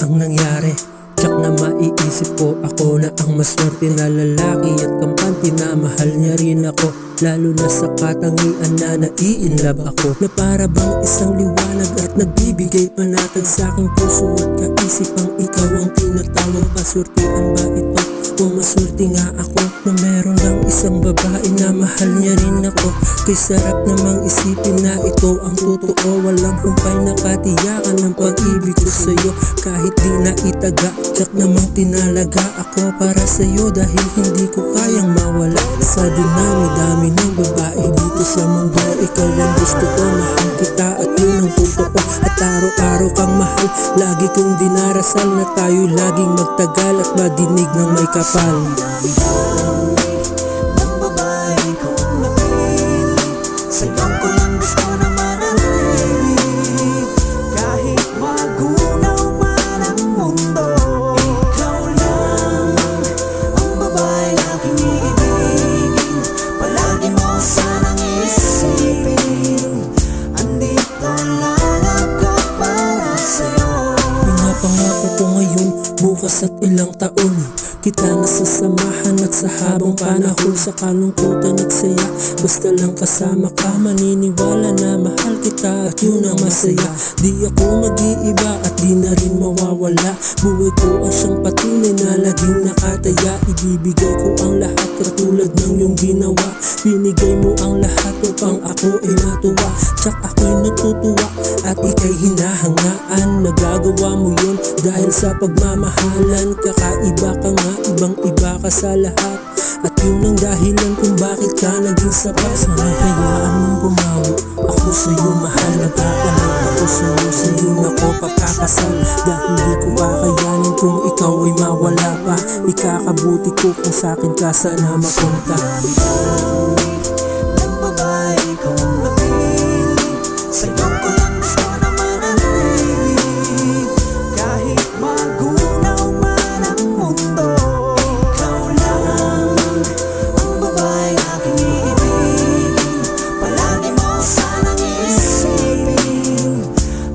ang nangyari. Tsak na maiisip ko, ako na ang maswerte na lalaki at kampante na mahal niya rin ako. Lalo na sa katangian na nai-inlove ako, na para bang isang liwanag at nagbibigay panatag sa aking puso at kaisipang ikaw ang tinatawag. Maswertean ba ito? Kung maswerte nga ako na meron lang isang babae na mahal niya rin ako. Kay sarap namang isipin na ito ang totoo, walang humpay na katiyakan ng pag-ibig ko sa'yo. Kahit di na itaga, tsak namang tinalaga ako para sa'yo, dahil hindi ko kayang mawala. Sa dinami-dami ng babae dito sa mundo, ikaw ang gusto ko, mahal kita at yun ang totoo. At araw-araw kang mahal, lagi kong dinarasal na tayo laging magtagal at madinig ng may kapal. Ng babae kong napili, sa'yo ko lang gusto na manatili. Kahit magunaw man ang mundo, ikaw lang ang babae na aking iibigin. Palagi mo sanang isipin, andito lang ako para sa'yo. Pinapangako ko ngayon, bukas at ilang taon, kita nasasamahan at sa habang panahon, sa kalungkutan at saya, basta lang kasama ka. Maniniwala na mahal kita at yun ang masaya. Di ako mag-iiba at di na rin mawawala. Buhay ko ang siyang patuloy na laging nakataya. Ibibigay ko ang lahat katulad ng iyong ginawa. Binigay mo ang lahat upang ako ay matuwa. Tsak ako'y natutuwa at ika'y hinahangaan. Nagagawa mo yun dahil sa pagmamahalan. Kakaiba ka nga, ibang iba ka sa lahat, at yun ang dahilan kung bakit ka naging sapat. Sana hayaan mong bumawi ako sa'yo, mahal na kakalang ako sa'yo na ko papakasal. Dahil di ko kakayanin kung ikaw ay mawala pa. Ikakabuti ko kung sa'kin ka sana mapunta. Ng babae kong napili, sa'yo ko lang gusto na manatili. Kahit magunaw man ang mundo, ikaw lang ang babae na aking iibigin. Palagi mo sanang isipin,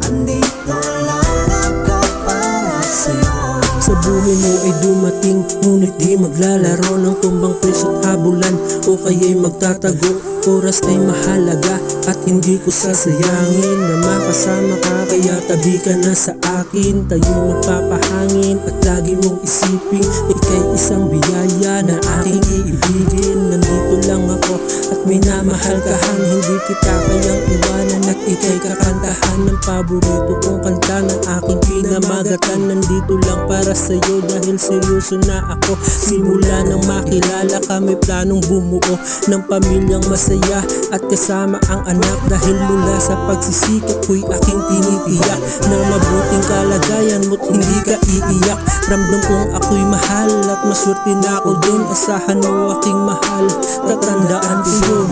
andito lang ako para sa'yo. Sa buhay mo ay dumating, ngunit di maglalaro ng tumbang preso at habulan, o kaya'y magtatago. Oras ay mahalaga at hindi ko sasayangin na makasama ka, kaya tabi ka na sa akin. Tayo magpapahangin at lagi mong isipin, ika'y isang biyaya na aking iibigin. Nandito lang ako at minamahal ka hang hindi kita kayang iwanan, at ika'y kakantahan ng paborito kong kanta ng aking pinamagatan. Nandito lang para sa'yo dahil seryoso na ako. Simula nang makilala ka, may planong bumuo ng pamilyang masaya at kasama ang anak. Dahil mula sa pagsisikap ko'y aking tinitiyak na mabuting kalagayan mo't hindi ka iiyak. Ramdam kong ako'y mahal at maswerte na ako dun. Asahan mo aking mahal, tatandaan ko yun.